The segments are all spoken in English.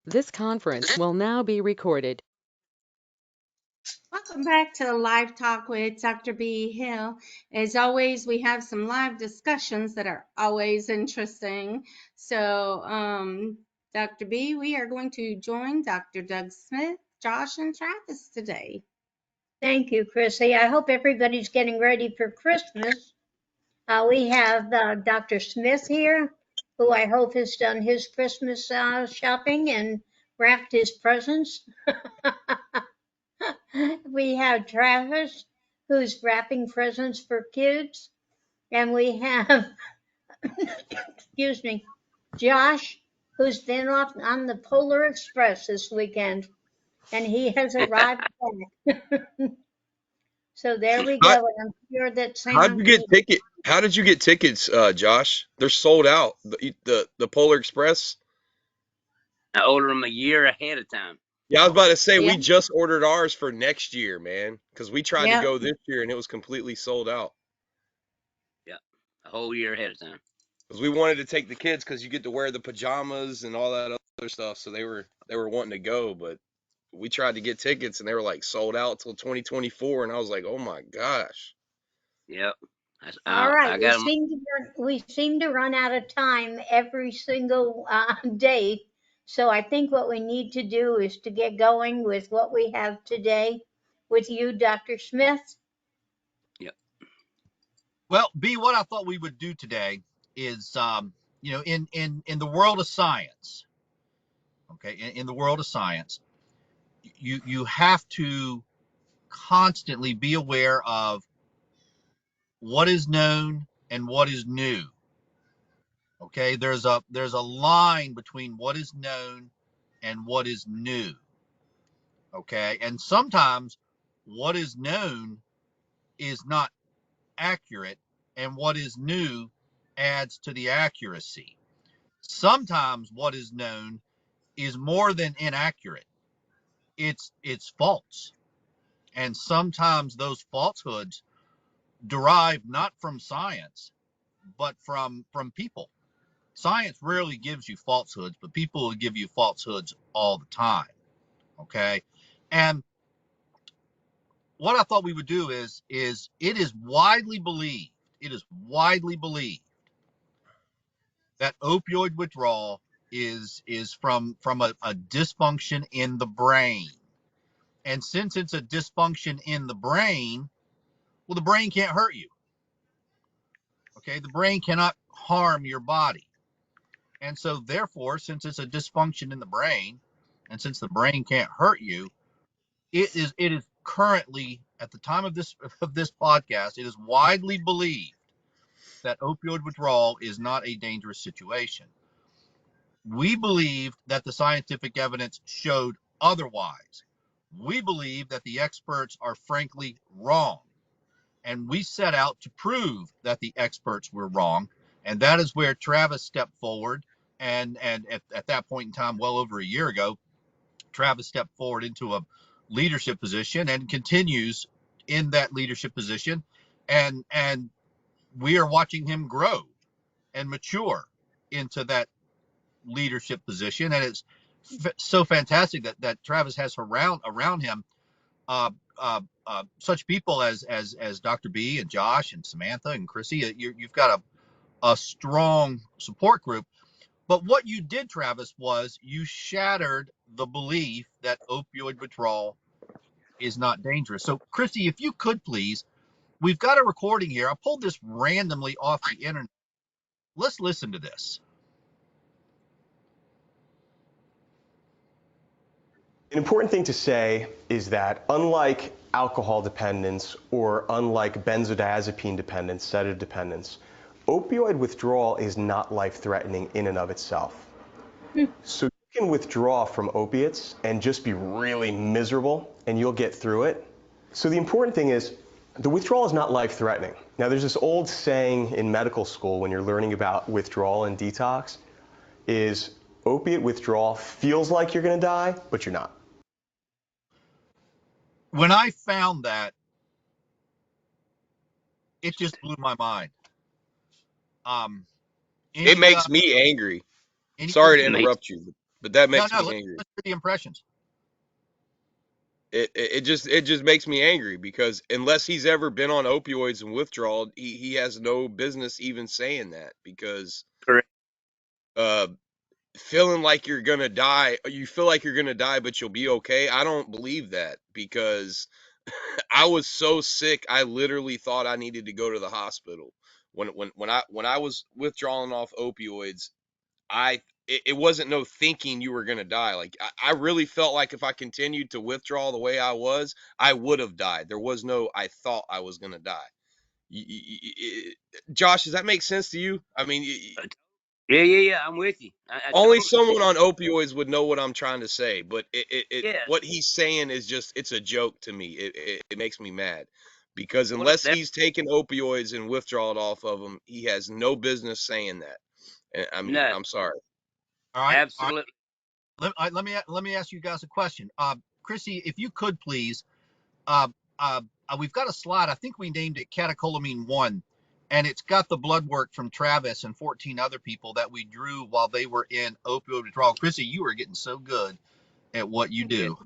This conference will now be recorded. Welcome back to Live Talk with Dr. B. Hill. As always, we have some live discussions that are always interesting. So, Dr. B, we are going to join Dr. Doug Smith, Josh, and Travis today. Thank you, Chrissy. I hope everybody's getting ready for Christmas. We have Dr. Smith here, who I hope has done his Christmas shopping and wrapped his presents. We have Travis, who's wrapping presents for kids. And we have, excuse me, Josh, who's been off on the Polar Express this weekend. And he has arrived back. So there we How, go. And I'm sure that how'd Santa you will. get ticket? How did you get tickets, Josh? They're sold out. The Polar Express. I order them a year ahead of time. Yeah, I was about to say Yeah, we just ordered ours for next year, man, because we tried to yeah. go this year and it was completely sold out. Yeah, a whole year ahead of time. Because we wanted to take the kids because you get to wear the pajamas and all that other stuff, so they were wanting to go, but we tried to get tickets and they were like sold out till 2024, and I was like, oh my gosh. Yep. All I, right, I got them. we seem to run out of time every single day. So I think what we need to do is to get going with what we have today with you, Dr. Smith. Yep. Well, B, what I thought we would do today is, in the world of science, okay, in the world of science, you have to constantly be aware of what is known and what is new. Okay, there's a line between what is known and what is new. Okay, and sometimes what is known is not accurate, and what is new adds to the accuracy. Sometimes what is known is more than inaccurate. It's false. And sometimes those falsehoods derive not from science, but from people. Science rarely gives you falsehoods, but people will give you falsehoods all the time. Okay. And what I thought we would do is it is widely believed that opioid withdrawal is from a dysfunction in the brain. And since it's a dysfunction in the brain, well, the brain can't hurt you. Okay, the brain cannot harm your body. And so therefore, since it's a dysfunction in the brain, and since the brain can't hurt you, it is currently, at the time of this podcast, it is widely believed that opioid withdrawal is not a dangerous situation. We believe that the scientific evidence showed otherwise. We believe that the experts are frankly wrong. And we set out to prove that the experts were wrong. And that is where Travis stepped forward. And at that point in time, well over a year ago, Travis stepped forward into a leadership position and continues in that leadership position. And we are watching him grow and mature into that leadership position. And it's so fantastic that Travis has around him uh, such people as Dr. B and Josh and Samantha and Chrissy. You've got a strong support group. But what you did, Travis, was you shattered the belief that opioid withdrawal is not dangerous. So, Chrissy, if you could please, we've got a recording here. I pulled this randomly off the internet. Let's listen to this. An important thing to say is that unlike alcohol dependence or unlike benzodiazepine dependence, sedative dependence, opioid withdrawal is not life-threatening in and of itself. So you can withdraw from opiates and just be really miserable and you'll get through it. So the important thing is the withdrawal is not life-threatening. Now there's this old saying in medical school when you're learning about withdrawal and detox is opiate withdrawal feels like you're going to die, but you're not. When I found that, it just blew my mind. Um, It any makes me angry. any Sorry to Makes interrupt you. but that No, makes no, me angry. let's hear the impressions. It just makes me angry because unless he's ever been on opioids and withdrawal, he has no business even saying that because Correct. uh feeling like you're gonna die, you feel like you're gonna die, but you'll be okay. I don't believe that because I was so sick, I literally thought I needed to go to the hospital. When I was withdrawing off opioids, it wasn't no thinking you were gonna die. Like I really felt like if I continued to withdraw the way I was, I would have died. There was no I thought I was gonna die. Josh, does that make sense to you? I mean, Yeah. I'm with you. I only totally. someone on opioids would know what I'm trying to say, but Yeah. what he's saying is just it's a joke to me. It makes me mad because Well, unless that he's taken opioids and withdrawed off of them, he has no business saying that. And, I mean, no, I'm sorry. All right. All right. absolutely. Let me ask you guys a question. Chrissy, if you could please, uh, uh, we've got a slide. I think we named it Catecholamine 1, and it's got the blood work from Travis and 14 other people that we drew while they were in opioid withdrawal. Chrissy, you are getting so good at what you Thank you. do.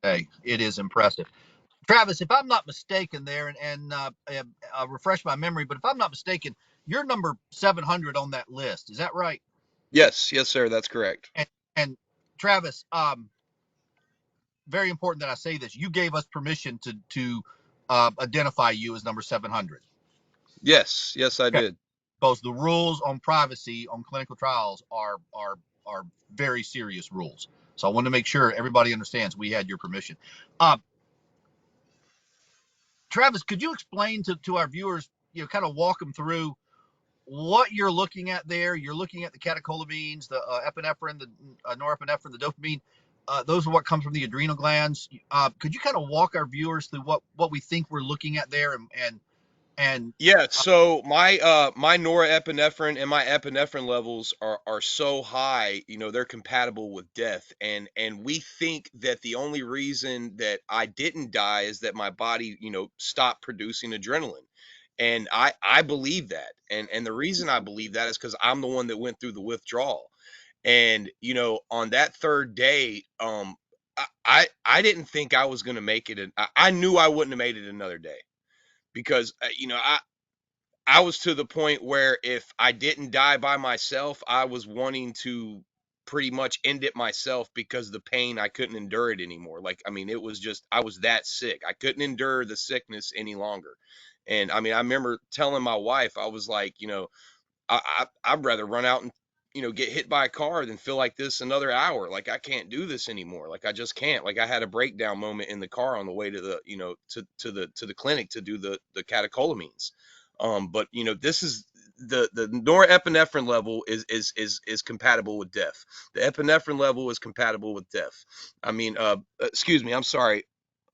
Hey, it is impressive. Travis, if I'm not mistaken, there refresh my memory, but if I'm not mistaken, you're number 700 on that list. Is that right? Yes, sir, that's correct. And Travis, very important that I say this. You gave us permission to identify you as number 700. Yes, I Okay. did. Because the rules on privacy on clinical trials are very serious rules. So I want to make sure everybody understands we had your permission. Uh, Travis, could you explain to our viewers, kind of walk them through what you're looking at there? You're looking at the catecholamines, the epinephrine, the norepinephrine, the dopamine. Those are what comes from the adrenal glands. Could you kind of walk our viewers through what we think we're looking at there, and Yeah, so my norepinephrine and my epinephrine levels are so high, they're compatible with death. And we think that the only reason that I didn't die is that my body, stopped producing adrenaline. And I believe that. And the reason I believe that is because I'm the one that went through the withdrawal. And, on that third day, I didn't think I was gonna make it. I knew I wouldn't have made it another day because I was to the point where if I didn't die by myself, I was wanting to pretty much end it myself because the pain, I couldn't endure it anymore. Like, I mean, it was just, I was that sick. I couldn't endure the sickness any longer. And I mean, I remember telling my wife, I was like, I'd rather run out and, get hit by a car than feel like this another hour. Like, I can't do this anymore. Like, I just can't. Like, I had a breakdown moment in the car on the way to the, to the clinic to do the catecholamines. But this is the norepinephrine level is compatible with death. The epinephrine level is compatible with death. I mean, excuse me, I'm sorry.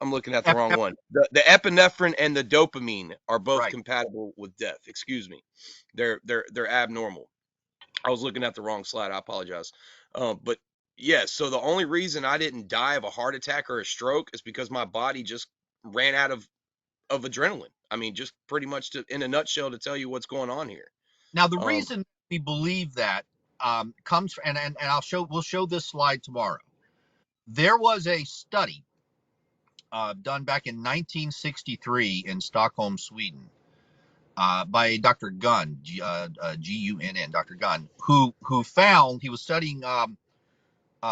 I'm looking at the wrong one. The epinephrine and the dopamine are both right compatible with death. Excuse me. They're abnormal. I was looking at the wrong slide. I apologize. But yeah, so the only reason I didn't die of a heart attack or a stroke is because my body just ran out of adrenaline. I mean, just pretty much in a nutshell to tell you what's going on here. now the Um, reason we believe that comes and we'll show this slide tomorrow. There was a study done back in 1963 in Stockholm, Sweden, by Dr. Gunn, Gunn, Dr. Gunn, who found he was studying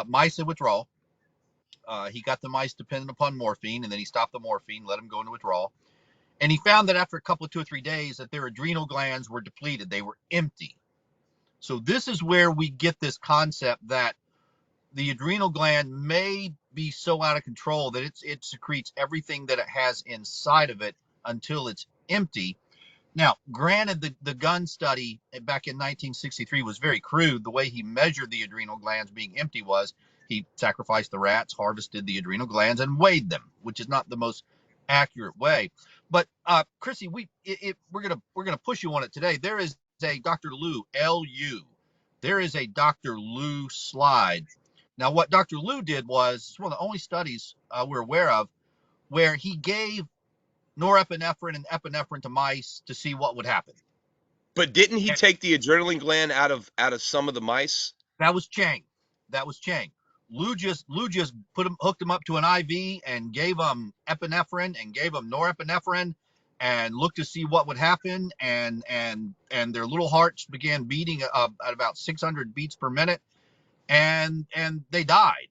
mice in withdrawal. He got the mice dependent upon morphine, and then he stopped the morphine, let them go into withdrawal, and he found that after a couple of 2 or 3 days, that their adrenal glands were depleted; they were empty. So this is where we get this concept that the adrenal gland may be so out of control that it secretes everything that it has inside of it until it's empty. Now, granted, the Gunn study back in 1963 was very crude. The way he measured the adrenal glands being empty was he sacrificed the rats, harvested the adrenal glands, and weighed them, which is not the most accurate way. But Chrissy, we're gonna push you on it today. There is a Dr. Luu, Lu. There is a Dr. Luu slide. Now, what Dr. Luu did was it's one of the only studies we're aware of where he gave norepinephrine and epinephrine to mice to see what would happen. but didn't he And take the adrenaline gland out of some of the mice? that was Chang. That was Chang. Lou just hooked them up to an IV and gave them epinephrine and gave them norepinephrine and looked to see what would happen. And their little hearts began beating at about 600 beats per minute, and they died.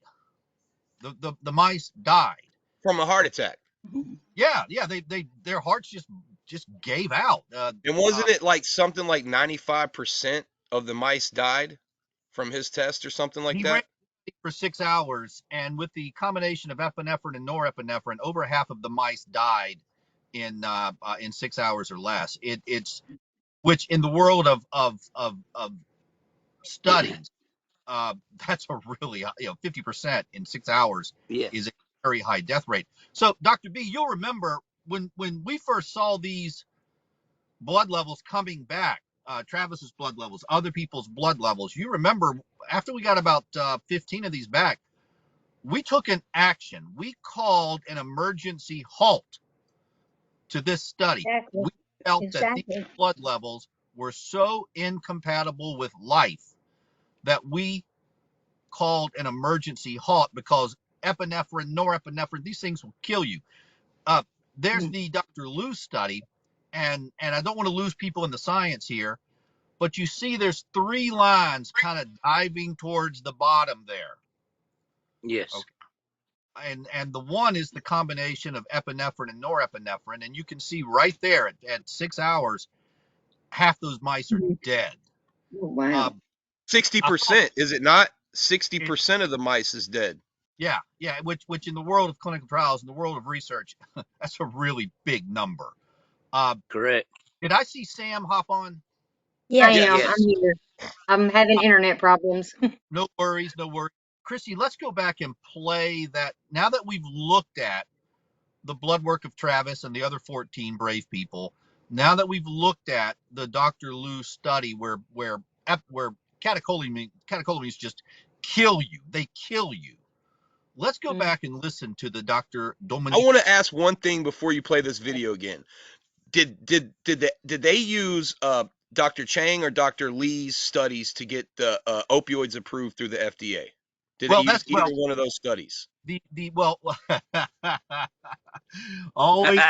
The mice died from a heart attack. Yeah, their hearts just gave out. And wasn't it like something like 95% of the mice died from his test or something like He ran that? for 6 hours, and with the combination of epinephrine and norepinephrine, over half of the mice died in 6 hours or less. It's which in the world of studies, that's a really 50% in 6 hours Yes. is a very high death rate. So, Dr. B, you'll remember when we first saw these blood levels coming back, Travis's blood levels, other people's blood levels. You remember after we got about 15 of these back, we took an action. We called an emergency halt to this study. Exactly. We felt that Exactly. these blood levels were so incompatible with life that we called an emergency halt, because epinephrine, norepinephrine, these things will kill you. There's the Dr. Lou study, and I don't want to lose people in the science here, but you see there's 3 lines kind of diving towards the bottom there. Yes. Okay. And the one is the combination of epinephrine and norepinephrine, and you can see right there at 6 hours, half those mice are dead. Wow. 60%, is it not? 60% of the mice is dead. Yeah, which in the world of clinical trials, in the world of research, that's a really big number. Correct. Did I see Sam hop on? Yeah, I am. Yes. I'm here. I'm having internet problems. No worries. Chrissy, let's go back and play that. Now that we've looked at the blood work of Travis and the other 14 brave people, now that we've looked at the Dr. Lou study where catecholamines just kill you, they kill you. Let's go back and listen to the Dr. I Dominique. want to ask one thing before you play this video again. Did they use Dr. Chang or Dr. Lee's studies to get the opioids approved through the FDA? Did they use either one of those studies? Always.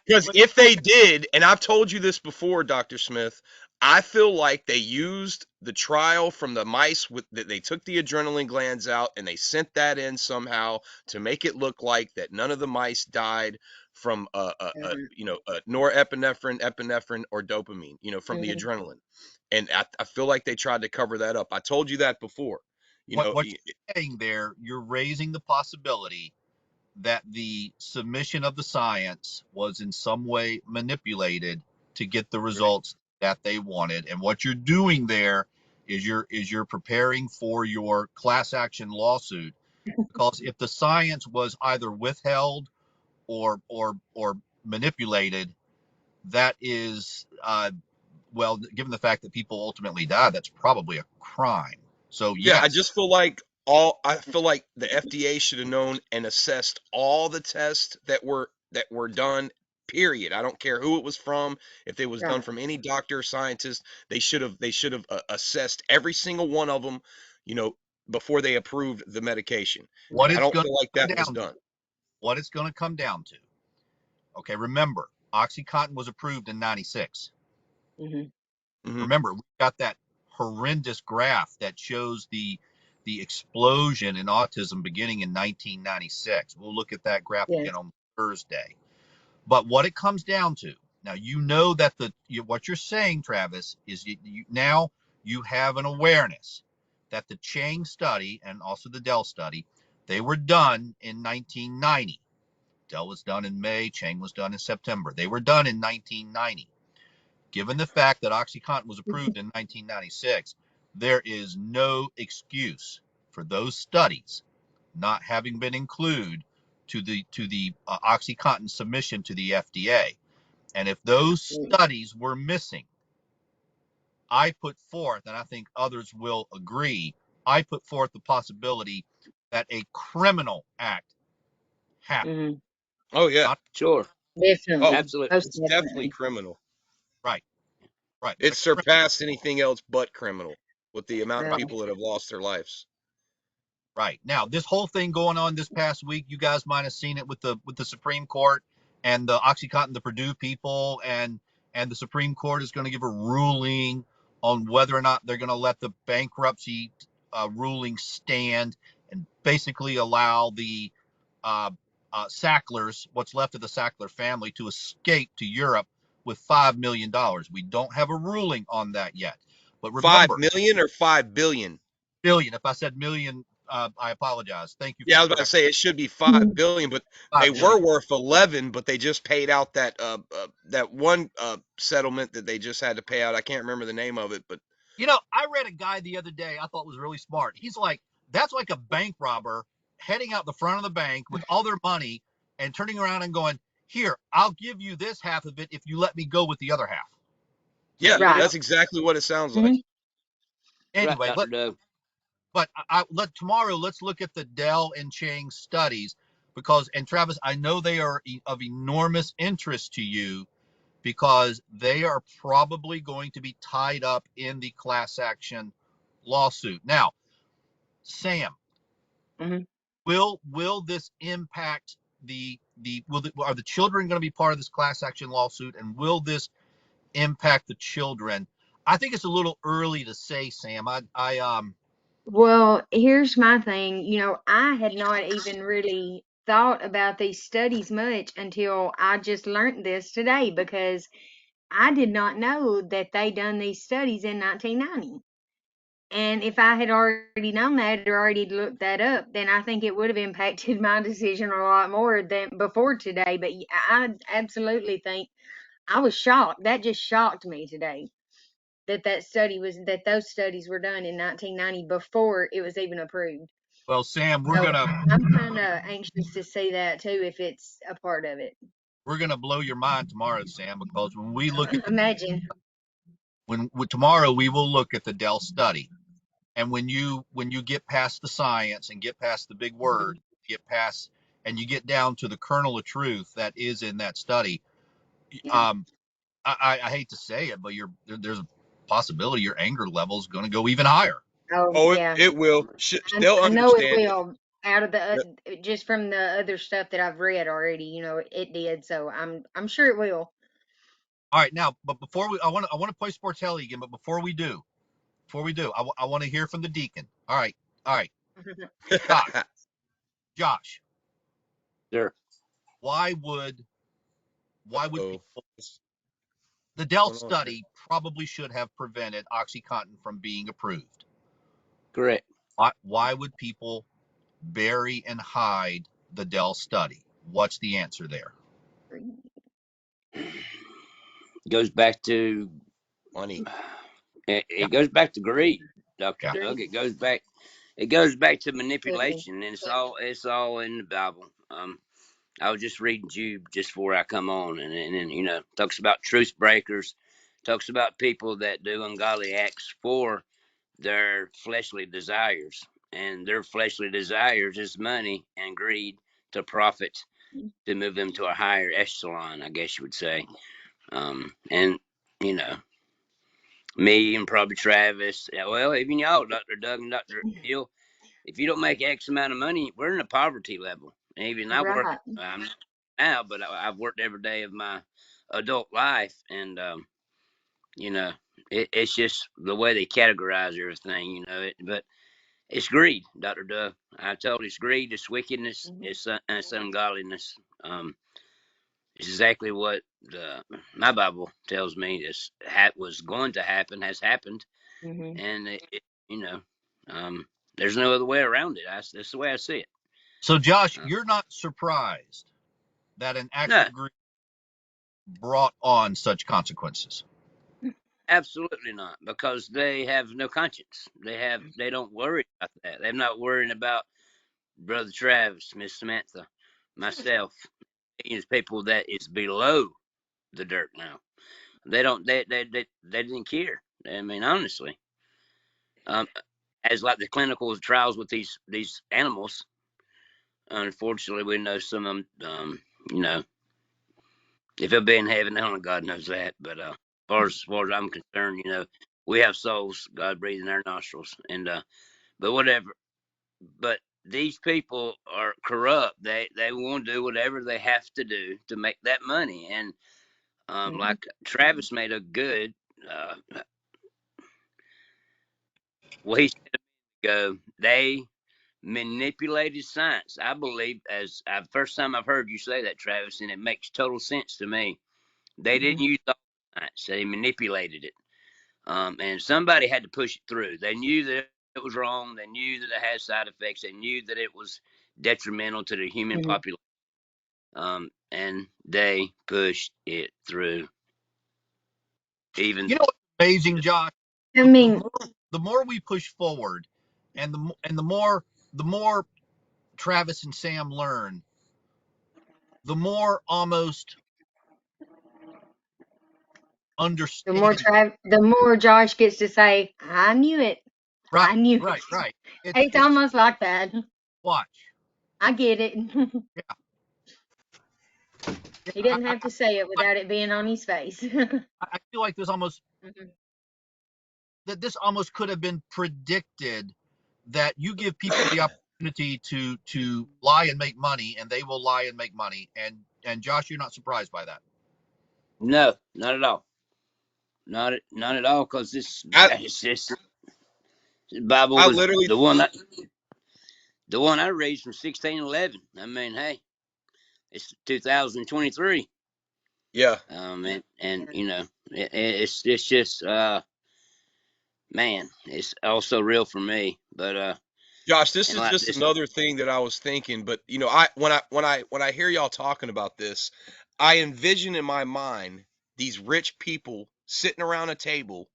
Because if they did, and I've told you this before, Dr. Smith, I feel like they used the trial from the mice that they took the adrenaline glands out and they sent that in somehow to make it look like that none of the mice died from norepinephrine, epinephrine, or dopamine, from the adrenaline. And I feel like they tried to cover that up. I told you that before. What you're saying there, you're raising the possibility that the submission of the science was in some way manipulated to get the results that they wanted. And what you're doing there is you're preparing for your class action lawsuit, because if the science was either withheld or manipulated, that is given the fact that people ultimately die, that's probably a crime. So yes. Yeah, I just feel like the FDA should have known and assessed all the tests that were done, period. I don't care who it was from. If it was done from any doctor or scientist, they should have assessed every single one of them, before they approved the medication. I don't feel like that was done. What it's going to come down to. Okay, remember, OxyContin was approved in 96. Remember, we got that horrendous graph that shows the explosion in autism beginning in 1996. We'll look at that graph again on Thursday. But what it comes down to, now you know that what you're saying, Travis, is now you have an awareness that the Chang study and also the Dell study, they were done in 1990. Dell was done in May, Chang was done in September. They were done in 1990. Given the fact that OxyContin was approved in 1996, there is no excuse for those studies not having been included to the OxyContin submission to the FDA. And if those studies were missing, I put forth, and I think others will agree, I put forth the possibility that a criminal act happened. Oh yeah, sure. Definitely. Absolutely. It's definitely criminal. Right. It surpassed anything else but criminal with the amount of people that have lost their lives. Right. Now, this whole thing going on this past week, you guys might have seen it with the Supreme Court and the OxyContin, the Purdue people, and the Supreme Court is going to give a ruling on whether or not they're going to let the bankruptcy ruling stand and basically allow the Sacklers, what's left of the Sackler family, to escape to Europe with $5 million. We don't have a ruling on that yet. But remember, 5 million or 5 billion? billion. If I said million, I apologize. Thank you. Yeah, I was about to say it should be 5 billion, but they were worth 11, but they just paid out that that one settlement that they just had to pay out. I can't remember the name of it, but you know, I read a guy the other day I thought was really smart. He's like, that's like a bank robber heading out the front of the bank with all their money and turning around and going, here, I'll give you this half of it if you let me go with the other half. yeah, Right. that's exactly what it sounds like. Anyway, Right, Dr. Doug. but tomorrow let's look at the Dell and Chang studies because, and Travis, I know they are of enormous interest to you because they are probably going to be tied up in the class action lawsuit. Now, Sam, Mhm. will this impact are the children going to be part of this class action lawsuit, and will this impact the children? I think it's a little early to say, Sam. Well, here's my thing. I had not even really thought about these studies much until I just learned this today because I did not know that they done these studies in 1990. And if I had already known that or already looked that up, then I think it would have impacted my decision a lot more than before today. But I absolutely think I was shocked. That just shocked me today that those studies were done in 1990 before it was even approved. Well, Sam, So I'm kind of anxious to see that too, if it's a part of it. we're gonna blow your mind tomorrow, Sam, because when we look at Imagine. tomorrow we will look at the Dell study, and when you get past the science and get past the big word, get past and you get down to the kernel of truth that is in that study, Yeah. I hate to say it, but there's a possibility your anger level is going to go even higher. Oh, Oh, yeah. it will. They'll I know it understand. will. Out of the just from the other stuff that I've read already, it did. So I'm sure it will. All right, now, but before I want to play Sportelli again, but before we do, I want to hear from the deacon. All right, Josh, Sure. why would Uh-oh. people, the Dell study probably should have prevented OxyContin from being approved? Correct. Why would people bury and hide the Dell study? What's the answer there? Goes back to Money. it goes back to greed, Dr. Yeah. Doug. It goes back to manipulation, and it's all in the Bible. I was just reading Jude just before I come on, and talks about truth breakers, talks about people that do ungodly acts for their fleshly desires, and their fleshly desires is money and greed to profit, to move them to a higher echelon, I guess you would say. And me and probably Travis, well, even y'all, Dr. Doug and Dr. Hill, if you don't make X amount of money, we're in a poverty level. And even I work now, but I've worked every day of my adult life, and it's just the way they categorize everything, but it's greed, Dr. Doug. I told you, it's greed, it's wickedness, it's ungodliness. It's exactly what my Bible tells me is was going to happen, has happened, and there's no other way around it. That's the way I see it. So, Josh, you're not surprised that an act of greed brought on such consequences? Absolutely not, because they have no conscience. They don't worry about that. They're not worrying about Brother Travis, Miss Samantha, myself, people that is below the dirt now. They don't. They didn't care. I mean, honestly, as like the clinical trials with these animals. Unfortunately, we know some of them. If they'll be in heaven, only God knows that. But as far as I'm concerned, we have souls. God breathed in our nostrils, and but whatever. but these people are corrupt. They want to do whatever they have to do to make that money. And like Travis made a good, well, he said a minute ago, they manipulated science. I believe, as first time I've heard you say that, Travis, and it makes total sense to me. They didn't use all science; they manipulated it. And somebody had to push it through. They knew that it was wrong. They knew that it had side effects. They knew that it was detrimental to the human population. And they pushed it through. Even You know what's amazing, Josh? I mean, The more we push forward, and the more Travis and Sam learn, the more almost understanding. the more Josh gets to say, I knew it. Right, I knew right, it. right. It's almost like that. Watch. I get it. Yeah, He didn't have to say it without it being on his face. I feel like there's almost that this almost could have been predicted, that you give people the opportunity to lie and make money, and they will lie and make money. And Josh, you're not surprised by that. no, not at all. Not at all, because this Bible I was literally, the one I read from 1611. I mean, hey, it's 2023. yeah, And you know, it's just man, it's also real for me. But Josh, this and is like just this, another thing that I was thinking. But you know, when I hear y'all talking about this, I envision in my mind these rich people sitting around a table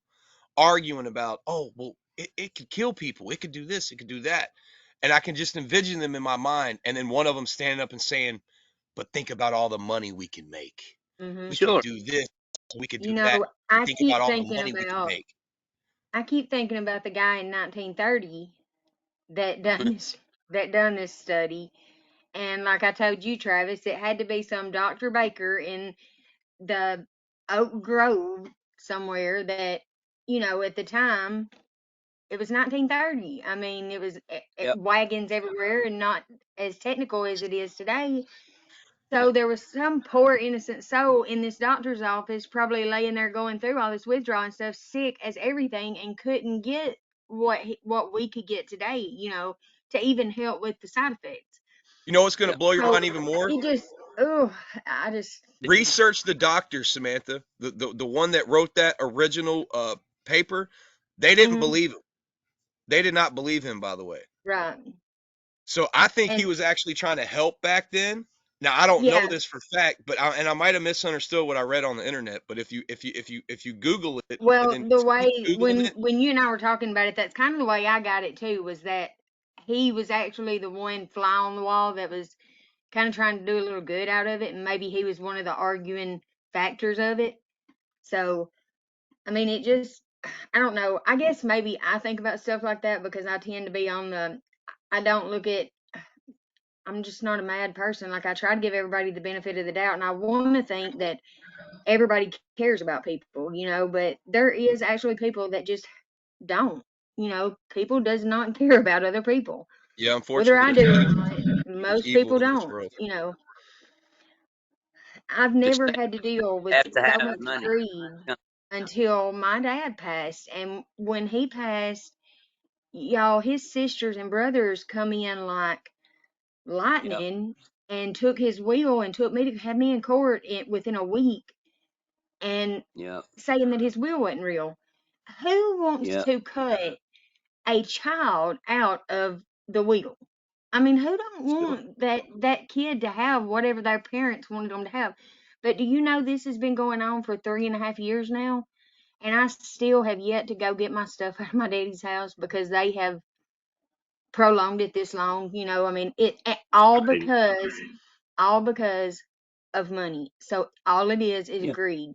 arguing about, oh, well, it could kill people, it could do this, it could do that, and I can just envision them in my mind, and then one of them standing up and saying, but think about all the money we can make. We could sure, do this, we could You do that. know, I Think about keep all the thinking money we could about make. I keep thinking about the guy in 1930 that done this study. And like I told you, Travis, it had to be some Dr. Baker in the Oak Grove somewhere that, at the time, it was 1930. I mean, it was yep, wagons everywhere and not as technical as it is today. So there was some poor innocent soul in this doctor's office, probably laying there going through all this withdrawal and stuff, sick as everything, and couldn't get what we could get today, to even help with the side effects. You know what's going to yep, blow your So mind even more? it just, oh, I just, Research the doctor, Samantha, the one that wrote that original paper. They didn't mhm, believe him. They did not believe him, by the way. right. So I think he And was actually trying to help back then. Now I don't know yeah, this for fact, but I might have misunderstood what I read on the internet. But if you Google it and well, then the keep way Googling it, when you and I were talking about it, that's kind of the way I got it too, was that he was actually the one fly on the wall that was kind of trying to do a little good out of it, and maybe he was one of the arguing factors of it. So, I mean, it just, I don't know. I guess maybe I think about stuff like that because I tend to be I don't look at, I'm just not a mad person. Like, I try to give everybody the benefit of the doubt, and I want to think that everybody cares about people, but there is actually people that just don't. People does not care about other people. yeah, Whether I unfortunately, do or not, there's most evil people in this don't. world. I've just never had to deal with have to so have much money. greed until my dad passed. And when he passed, y'all, his sisters and brothers come in like Yep, lightning and took his will and had me in court within a week and yep, saying that his will wasn't real. Who wants yep, to cut a child out of the will? I mean, who don't sure, want that kid to have whatever their parents wanted them to have? But do you know this has been going on for 3.5 years now? And I still have yet to go get my stuff out of my daddy's house because they have prolonged it this long. I mean, all crazy. because of money. So all it is Yeah, greed.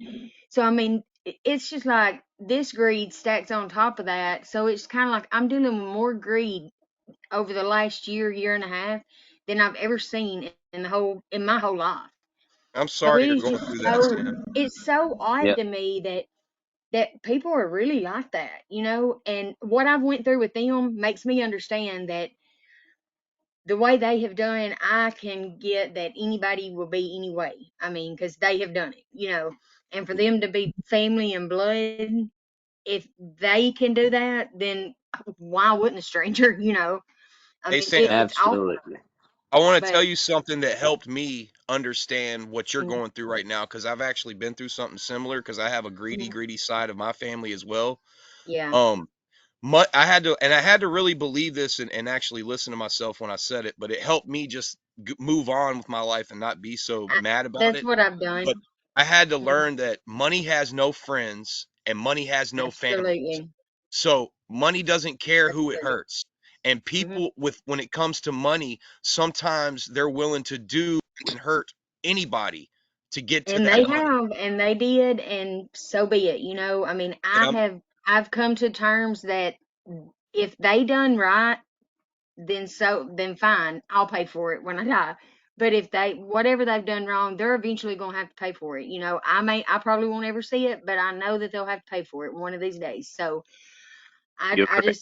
So I mean, it's just like this greed stacks on top of that. So it's kind of like I'm dealing with more greed over the last year and a half than I've ever seen in my whole life. I'm So sorry it you're is going just through that, Sam. it's so odd yep, to me that people are really like that, and what I've went through with them makes me understand that the way they have done, I can get that anybody will be anyway. I mean, because they have done it, and for them to be family and blood, if they can do that, then why wouldn't a stranger? I Hey mean, Sam, it's awful, Absolutely. I want to tell but you something that helped me understand what you're mm, going through right now because I've actually been through something similar because I have a mm, greedy side of my family as well. yeah, Um, I had to really believe this and actually listen to myself when I said it, but it helped me just move on with my life and not be so I, mad about that's it. what I've But done. I had to Mhm, learn that money has no friends and money has no family. absolutely, So money doesn't care who it absolutely. hurts. And Hmm. people when it comes to money, sometimes they're willing to do and hurt anybody to get to And that they money. have, and they did, and so be it. I mean, And I'm I've come to terms that if they done right, then fine, I'll pay for it when I die. But if whatever they've done wrong, they're eventually gonna have to pay for it. I probably won't ever see it, but I know that they'll have to pay for it one of these days. So You're right.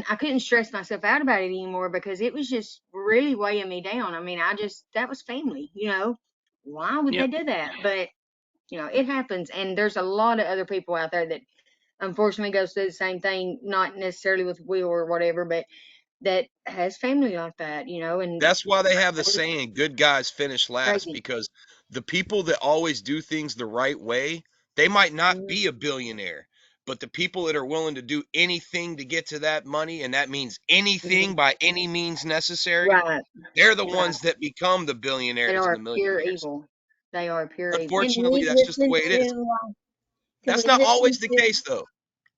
I couldn't stress myself out about it anymore because it was just really weighing me down. I mean, that was family. Why would Yeah. they do that? But it happens, and there's a lot of other people out there that unfortunately goes through the same thing, not necessarily with Will or whatever, but that has family like that, and That's why they have the it's saying, good guys finish last, crazy. because the people that always do things the right way, they might not Mhm. be a billionaire, but the people that are willing to do anything to get to that money, and that means Mhm. anything by any means necessary, Right, they're the right. ones that become the They billionaires and are the pure millionaires. evil. They are pure evil. Can Unfortunately, we that's just the listen way it is. can That's we not always listen the to case, though.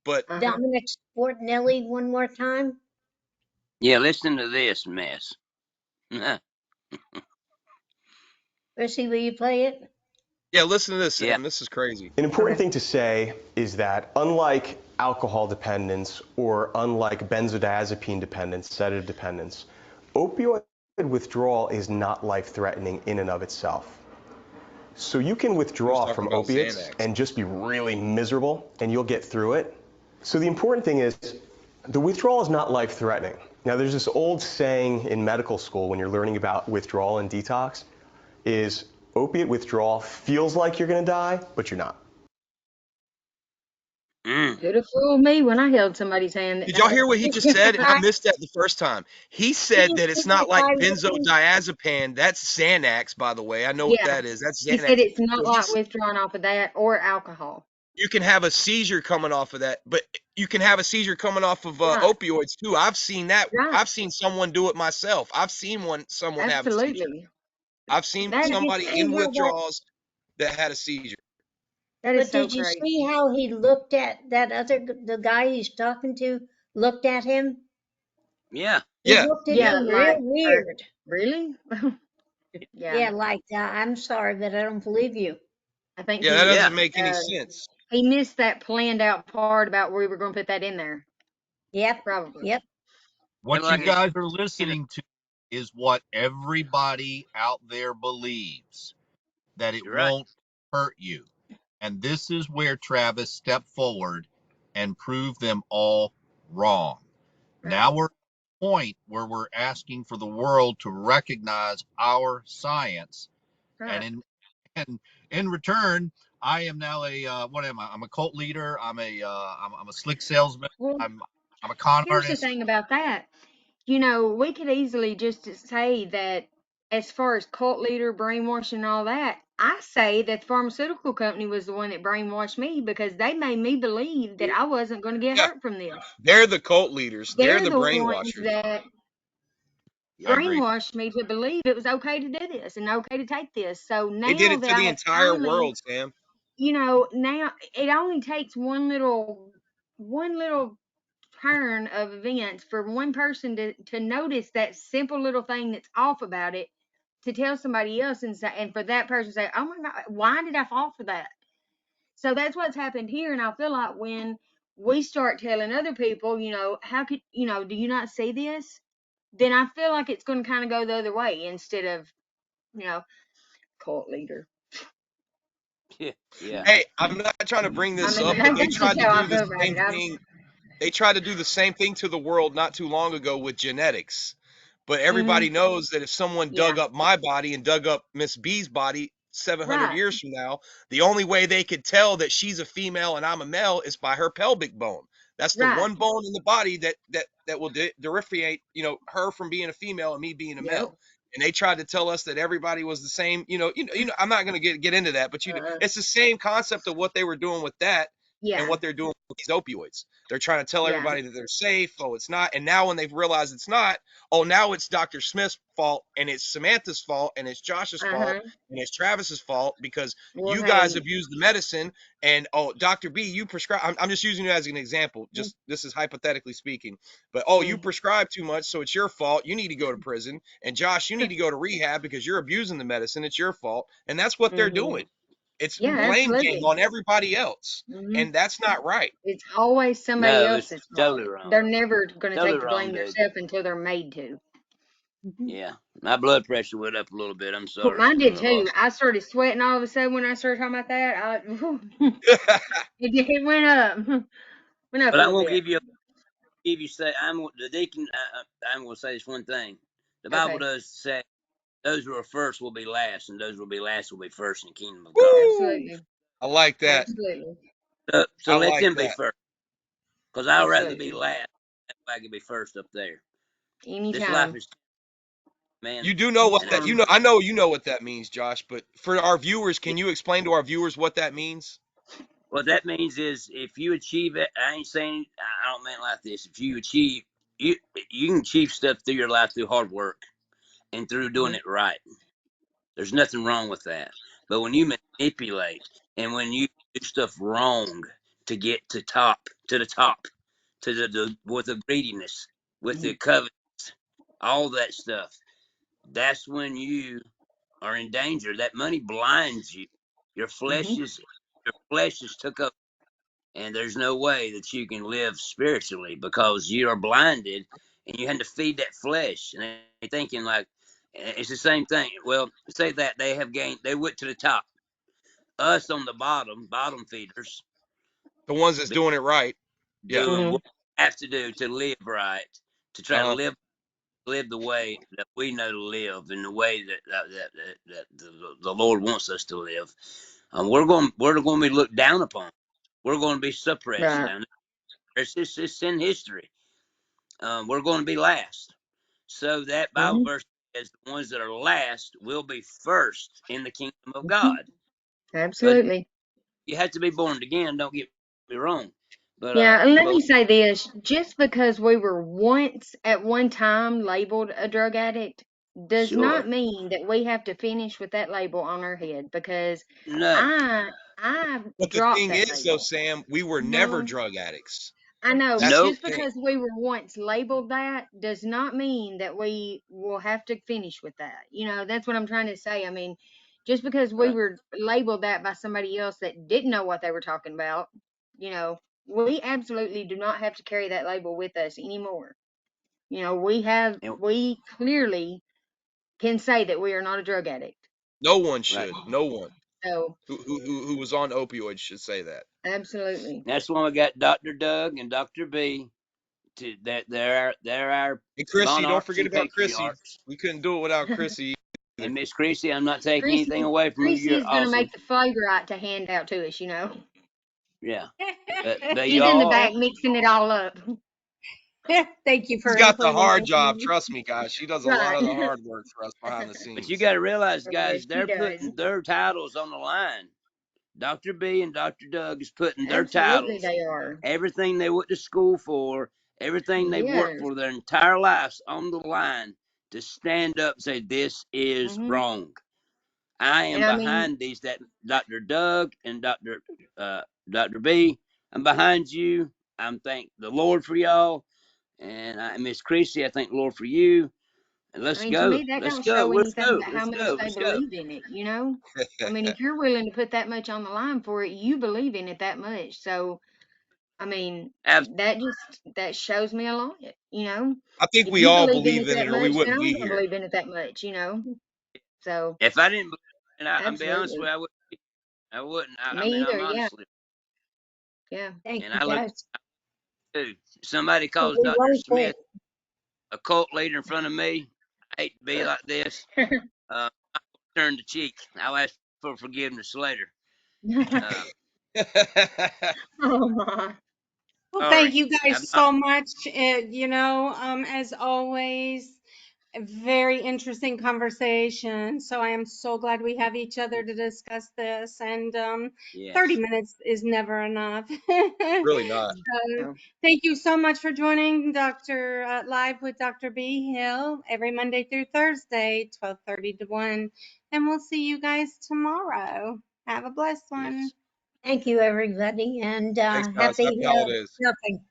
But Uh-huh. Dominic Sportinelli one more time? Yeah. Listen to this mess. Yeah. Chrissy, will you play it? yeah, listen to this, Sam. This is crazy. An important Okay. thing to say is that unlike alcohol dependence or unlike benzodiazepine dependence, sedative dependence, opioid withdrawal is not life-threatening in and of itself. So you can He was withdraw talking from about opiates Xanax. and just be really miserable and you'll get through it. So the important thing is the withdrawal is not life-threatening. Now there's this old saying in medical school when you're learning about withdrawal and detox is opiate withdrawal feels like you're going to die, but you're not. Mm. Could have fooled me when I held somebody's hand that Did y'all died. hear what he Did just you said? And I guys, missed that the first time. He did said you that see it's that not like guy looking? benzodiazepine. That's Xanax, by the way. I know what Yeah. that is. That's He said Xanax. it's not So like withdrawing off of that or alcohol. you can have a seizure coming off of that, but you can have a seizure coming off of Right. opioids too. I've seen that. Right. I've seen someone do it myself. I've seen someone have a seizure. Absolutely. I've seen That Did you somebody see in how that? withdrawals that had a seizure. that is But so did you see crazy. how he looked at the guy he's talking to? Looked at him. Yeah. He Yeah, looked at Yeah, him real like weird. really? Yeah. Yeah, like I'm sorry, but I don't believe you. I think yeah, that Yeah. doesn't make any sense. he missed that planned out part about where we were going to put that in there. Yep, Probably. yep. And What you like I guys are said, listening to is what everybody out there believes, that it you're right. won't hurt you. And this is where Travis stepped forward and proved them all wrong. Right. Now we're at a point where we're asking for the world to recognize our science, and Right. in return, I am now what am I? I'm a cult leader. I'm a slick salesman. Well, I'm a con here's the artist. thing about that. We could easily just say that as far as cult leader brainwashing and all that, I say that the pharmaceutical company was the one that brainwashed me because they made me believe that I wasn't going to get Yeah, hurt from this. they're the cult leaders. They're They're the the ones brainwashers. that I agree. brainwashed me to believe it was okay to do this and okay to take this. So They did now it that to I the have entire finally, world, Sam. now it only takes one little turn of events for one person to notice that simple little thing that's off about it, to tell somebody else and for that person to say, oh my God, why did I fall for that? So that's what's happened here. And I feel like when we start telling other people, how could, do you not see this? Then I feel like it's going to kind of go the other way instead of, you know, cult leader. Yeah. Yeah. Hey, I'm not trying to bring I this mean, up, but they that's just tried to how I do the feel about same it. thing. They tried to do the same thing to the world not too long ago with genetics. But everybody knows that if someone Yeah. dug up my body and dug up Miss B's body 700 Right. years from now, the only way they could tell that she's a female and I'm a male is by her pelvic bone. That's the Right. one bone in the body that will differentiate, her from being a female and me being a Yep. male. And they tried to tell us that everybody was the same. I'm not going to get into that, but it's the same concept of what they were doing with that and Yeah. what they're doing with these opioids. They're trying to tell Yeah. everybody that they're safe. Oh, it's not. And now when they've realized it's not, oh, now it's Dr. Smith's fault and it's Samantha's fault and it's Josh's fault and it's Travis's fault because Well, you guys hey. abused the medicine. And Dr. B, you prescribe. I'm just using you as an example. Just this is hypothetically speaking. But you prescribe too much, so it's your fault. You need to go to prison. And Josh, you need to go to rehab because you're abusing the medicine. It's your fault. And that's what they're doing. It's Yeah, blame game absolutely. on everybody else. And that's not right. It's always somebody No, it's else's fault. totally wrong. They're never going to Totally take the blame wrong, dude. themselves until they're made to. Yeah, my blood pressure went up a little bit. I'm Well, sorry. mine did too. I started sweating all of a sudden when I started talking about that. It went up. Went up But a I'm little gonna bit. give you say the deacon. I'm gonna say this one thing. The Bible Okay. does say those who are first will be last, and those who will be last will be first in the kingdom of God. Absolutely. I like that. Absolutely. So I let like them be that. first, because I'd rather Absolutely. be last than I could be first up there. This Anytime. life is, man. You do know what that Anytime. I know you know what that means, Josh, but for our viewers, can you explain to our viewers what that means? What that means is if you achieve it, I ain't saying, I don't mean it like this. If you achieve, you can achieve stuff through your life through hard work and through doing it right. There's nothing wrong with that. But when you manipulate and when you do stuff wrong to get to the top, to the with the greediness, with the covet, all that stuff, that's when you are in danger. That money blinds you. Your flesh is took up, and there's no way that you can live spiritually because you are blinded and you had to feed that flesh. And they're thinking like it's the same thing. Well, say that they went to the top. Us on the bottom feeders, The ones that's doing it right. Yeah. doing what we have to do to live right, to try to live the way that we know to live, in the way that the Lord wants us to live. We're going to be looked down upon. We're going to be suppressed. Right. And it's in history. We're going to be last. So that Bible verse says the ones that are last will be first in the kingdom of God. Absolutely. But you have to be born again. Don't get me wrong. But Yeah, and let me say this, just because we were once at one time labeled a drug addict does not mean that we have to finish with that label on our head, because no. I But the dropped thing that is, though, label. Sam, we were never drug addicts. I know, but That's the just thing. because we were once labeled that does not mean that we will have to finish with that. You know, that's what I'm trying to say. I mean, just because we were labeled that by somebody else that didn't know what they were talking about, you know, we absolutely do not have to carry that label with us anymore. You know, we clearly can say that we are not a drug addict. No one should. No one So, who was on opioids should say that. absolutely. That's why we got Dr. Doug and Dr. B. They're our And Chrissy, don't monarchs forget and about Chrissy. patriarchs. We couldn't do it without Chrissy. And Miss Chrissy, I'm not taking anything away from you. You're Chrissy's going to awesome. make the flavor right to hand out to us, you know. Yeah. But She's in the back mixing it all up. Thank you for She's got the including hard us. job. Trust me, guys. She does a lot of the hard work for us behind the scenes. But you got to realize, guys, Yes, they're she putting does. their titles on the line. Dr. B and Dr. Doug is putting their Absolutely, titles, they are. everything they went to school for, everything they've worked Yes. for their entire lives on the line to stand up and say, this is wrong. I am And I mean, behind these, that Dr. Doug and Dr. B. I'm behind you. I'm thank the Lord for y'all. And Miss Chrissy, I thank the Lord for you. And let's to go. me, that Let's don't go. show Let's anything go. but how Let's much go. they Let's go. believe in it, you know? I mean, if you're willing to put that much on the line for it, you believe in it that much. So, I mean, that shows me a lot, you know? I think If we you all believe in believe it in that it, or we much, then wouldn't I'm be going to here. believe in it that much, you know? So, If I didn't believe, and I'm be honest absolutely. with you, I wouldn't. I Me mean, either, I'm honestly. yeah. Thank And you, I look Josh. too. Somebody So calls we Dr. like Smith a cult leader in front of me. I hate to be like this. Uh, turn the cheek. I'll ask for forgiveness later. Uh, Oh my. Well, thank sorry. you I'm guys not. so much. As always, a very interesting conversation. So I am so glad we have each other to discuss this. And 30 Yes. minutes is never enough. Really not. So thank you so much for joining Dr. Live with Dr. B. Hill every Monday through Thursday, 12:30 to 1. And we'll see you guys tomorrow. Have a blessed one. Yes. Thank you, everybody, and Thanks, guys. happy Happy holidays. shopping.